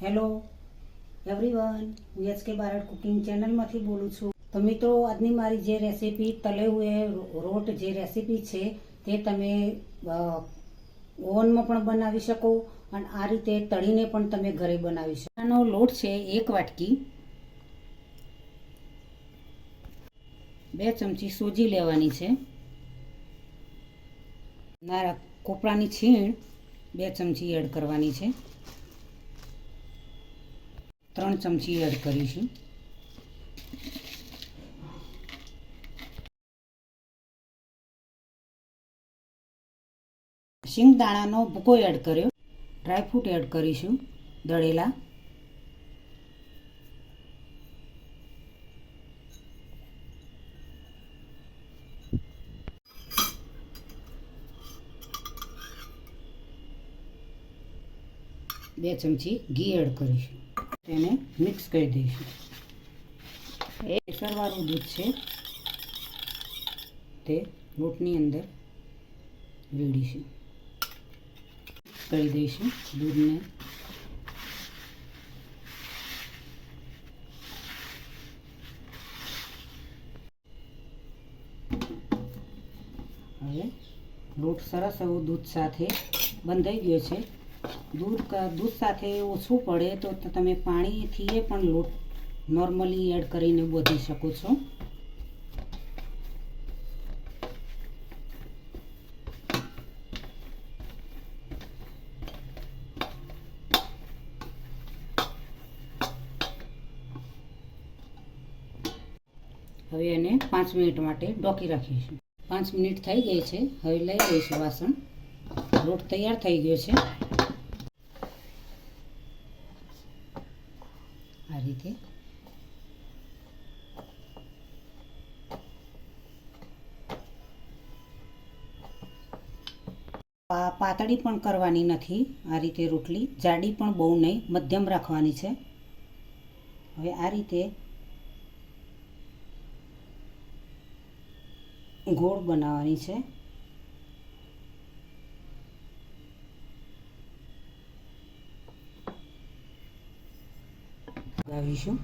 Hello everyone, હું HK Barad cooking ચેનલમાંથી બોલું છું. તો મિત્રો, આજની મારી જે રેસીપી તલે હુએ રોટ જે રેસીપી છે તે તમે ઓવનમાં પણ બનાવી શકો અને આ રીતે તળીને પણ તમે ઘરે બનાવી શકો. આનો લોટ છે 1 વાટકી. 2 ચમચી સોજી લેવાની છે. નારા કોપરાની છીણ 2 ચમચી એડ કરવાની છે. 3 ચમચી એડ કરીશું. શિંગદાણાનો ભૂકો એડ કર્યો. ડ્રાયફ્રૂટ એડ કરીશું દળેલા. બે ચમચી ઘી એડ કરીશું. તેને મિક્સ કરી દઈશું. એ કેસરવાળું દૂધ છે તે લોટની અંદર રેડીશું. કરી દઈશું દૂધને. હવે લોટ સરસ એવો દૂધ સાથે બંધાઈ ગયો છે. દૂધ સાથે ઓછું પડે તો તમે પાણીથી પણ લોટ નોર્મલી એડ કરીને બોધી શકો છો. હવે એને 5 મિનિટ માટે ઢોકી રાખીશું. 5 મિનિટ થઈ ગઈ છે. હવે લઈ લઈશું વાસણ. લોટ તૈયાર થઈ ગયો છે. આ રીતે પાતળી પણ કરવાની નથી. આ રીતે રોટલી જાડી પણ બહુ નહીં, મધ્યમ રાખવાની છે. હવે આ રીતે ગોળ બનાવવાની છે. લગાવીશું.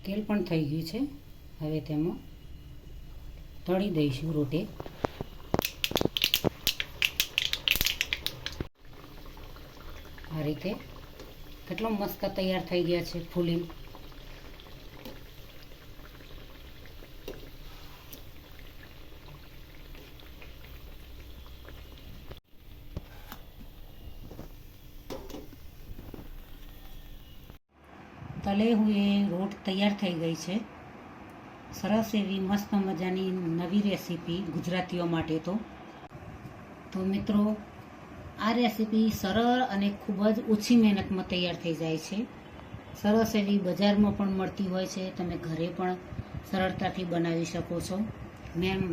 તેલ પણ થઈ ગયું છે. હવે તેમાં તળી દઈશું રોટે. આ રીતે કેટલો મસ્ત તૈયાર થઈ ગયા છે ફૂલી. તલે હુએ રોટ તૈયાર થઈ ગઈ છે. સરસ એવી મસ્ત મજાની નવી રેસીપી ગુજરાતીઓ માટે. તો મિત્રો, આ રેસીપી સરળ અને ખૂબ જ ઓછી મહેનતમાં તૈયાર થઈ જાય છે. સરસ એવી બજારમાં પણ મળતી હોય છે. તમે ઘરે પણ સરળતાથી બનાવી શકો છો.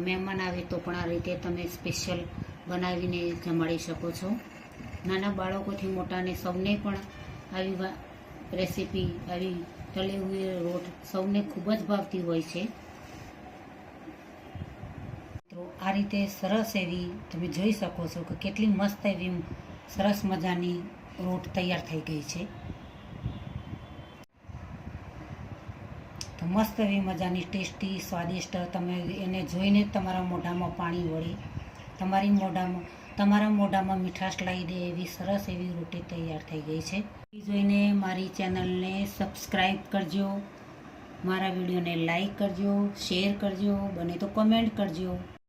મહેમાન આવે તો પણ આ રીતે તમે સ્પેશિયલ બનાવીને જમાડી શકો છો. નાના બાળકોથી મોટાને સૌને પણ આવી રેસીપી, આવી તળે હુએ રોટ સૌને ખૂબ જ ભાવતી હોય છે. તો આ રીતે સરસ એવી તમે જોઈ શકો છો કે કેટલી મસ્ત એવી સરસ મજાની રોટ તૈયાર થઈ ગઈ છે. તો મસ્ત એવી મજાની ટેસ્ટી, સ્વાદિષ્ટ, તમે એને જોઈને તમારા મોઢામાં પાણી વળે, તમારા મોઢામાં મીઠાશ લાવી દે એવી સરસ એવી રોટી તૈયાર થઈ ગઈ છે. જોઈને મારી ચેનલને સબસ્ક્રાઈબ કરજો, મારા વિડીયોને લાઈક કરજો, શેર કરજો, બને તો કમેન્ટ કરજો.